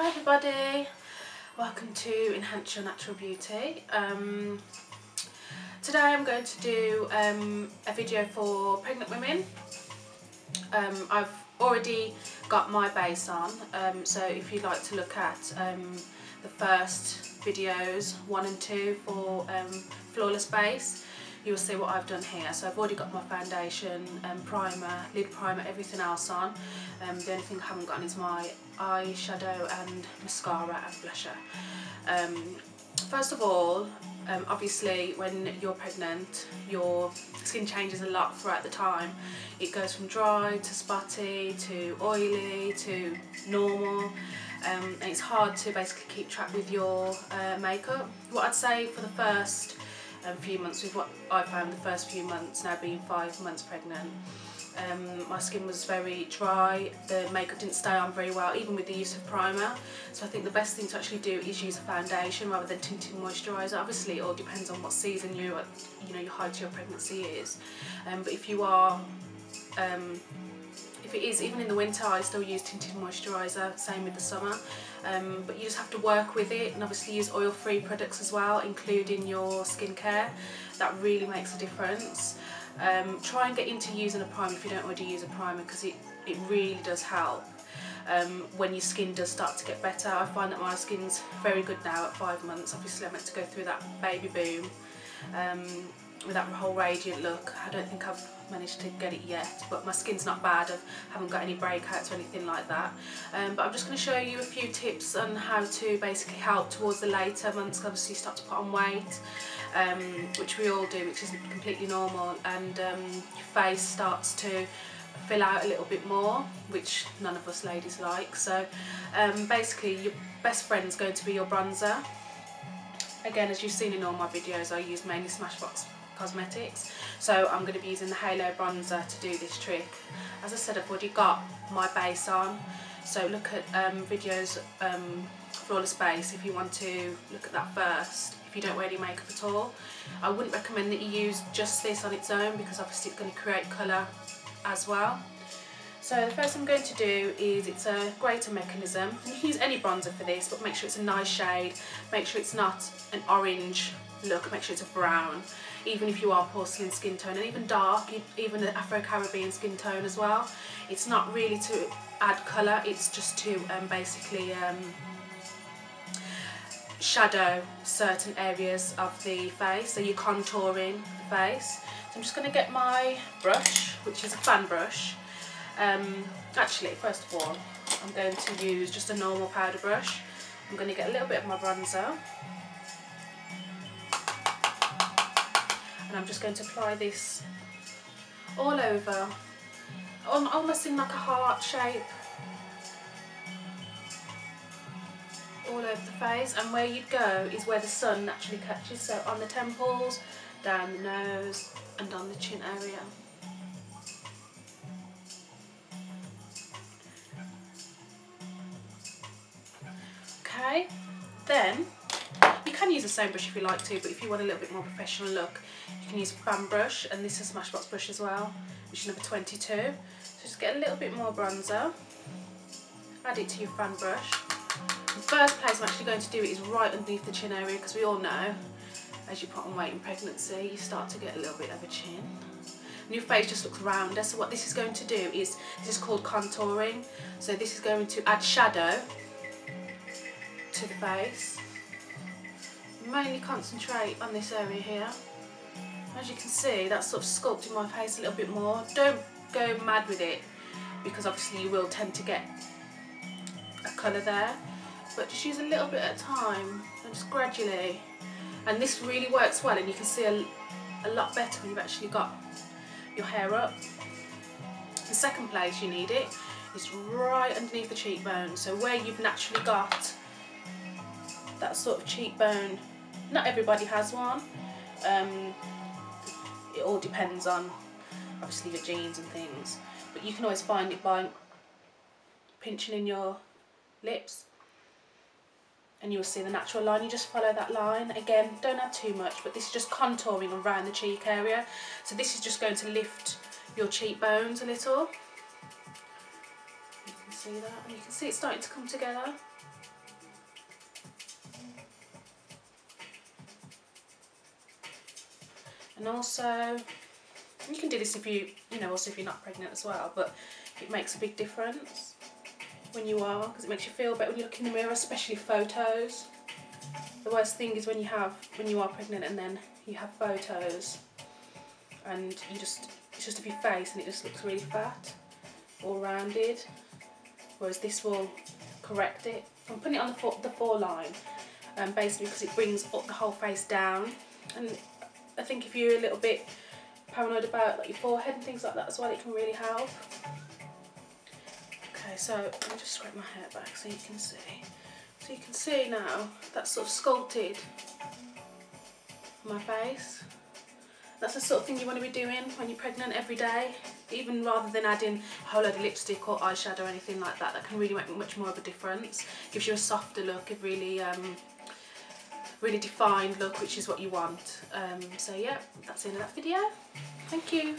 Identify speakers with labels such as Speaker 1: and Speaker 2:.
Speaker 1: everybody, welcome to Enhance Your Natural Beauty. Today I'm going to do a video for pregnant women. I've already got my base on, so if you'd like to look at the first videos 1 and 2 for flawless base, you'll see what I've done here. So I've already got my foundation, primer, lid primer, everything else on. The only thing I haven't got on is my eyeshadow and mascara and blusher. First of all, obviously when you're pregnant your skin changes a lot throughout the time. It goes from dry to spotty to oily to normal, and it's hard to basically keep track with your makeup. What I'd say for the first few months, with what I found the first few months, now being 5 months pregnant, my skin was very dry, the makeup didn't stay on very well even with the use of primer. So I think the best thing to actually do is use a foundation rather than tinted moisturiser. Obviously it all depends on what season your height of your pregnancy is, but if you are if it is, even in the winter I still use tinted moisturiser, same with the summer, but you just have to work with it, and obviously use oil-free products as well, including your skincare. That really makes a difference. Try and get into using a primer if you don't already use a primer, because it really does help when your skin does start to get better. I find that my skin's very good now at 5 months. Obviously I meant to go through that baby boom with that whole radiant look. I don't think I've managed to get it yet, but my skin's not bad. I haven't got any breakouts or anything like that, but I'm just going to show you a few tips on how to basically help towards the later months. Obviously you start to put on weight, which we all do, which is completely normal, and your face starts to fill out a little bit more, which none of us ladies like. So basically your best friend's going to be your bronzer. Again, as you've seen in all my videos, I use mainly Smashbox Cosmetics, so I'm going to be using the Halo bronzer to do this trick. As I said, I've already got my base on, so look at videos Flawless Base if you want to look at that first, if you don't wear any makeup at all. I wouldn't recommend that you use just this on its own, because obviously it's going to create colour as well. So the first thing I'm going to do is, it's a greater mechanism. You can use any bronzer for this, but make sure it's a nice shade, make sure it's not an orange look, make sure it's a brown, even if you are porcelain skin tone, and even dark, even the Afro-Caribbean skin tone as well. It's not really to add colour, it's just to basically shadow certain areas of the face, so you're contouring the face. So I'm just going to get my brush, which is a fan brush. Actually, first of all, I'm going to use just a normal powder brush. I'm going to get a little bit of my bronzer, and I'm just going to apply this all over, almost in like a heart shape, all over the face. And where you'd go is where the sun naturally catches, so on the temples, down the nose, and on the chin area. Okay, then you can use the same brush if you like to, but if you want a little bit more professional look, you can use a fan brush, and this is a Smashbox brush as well, which is number 22. So just get a little bit more bronzer, add it to your fan brush. The first place I'm actually going to do it is right underneath the chin area, because we all know as you put on weight in pregnancy you start to get a little bit of a chin and your face just looks rounder. So what this is going to do is, this is called contouring, so this is going to add shadow to the face. Mainly concentrate on this area here. As you can see, that's sort of sculpting my face a little bit more. Don't go mad with it, because obviously you will tend to get a colour there, but just use a little bit at a time and just gradually. And this really works well, and you can see a lot better when you've actually got your hair up. The second place you need it is right underneath the cheekbone, so where you've naturally got that sort of cheekbone. Not everybody has one, it all depends on obviously your genes and things, but you can always find it by pinching in your lips, and you'll see the natural line. You just follow that line. Again, don't add too much, but this is just contouring around the cheek area, so this is just going to lift your cheekbones a little. You can see that, and you can see it's starting to come together. And also, you can do this if also if you're not pregnant as well, but it makes a big difference when you are, because it makes you feel better when you look in the mirror, especially photos. The worst thing is when you are pregnant and then you have photos and it's just of your face and it just looks really fat or rounded, whereas this will correct it. I'm putting it on the foreline, basically because it brings up the whole face down, and I think if you're a little bit paranoid about like your forehead and things like that as well, it can really help. Okay, so let me just scrape my hair back so you can see. So you can see now that's sort of sculpted on my face. That's the sort of thing you want to be doing when you're pregnant every day, even rather than adding a whole load of lipstick or eyeshadow or anything like that. That can really make much more of a difference. Gives you a softer look, a really really defined look, which is what you want. So yeah, that's the end of that video. Thank you.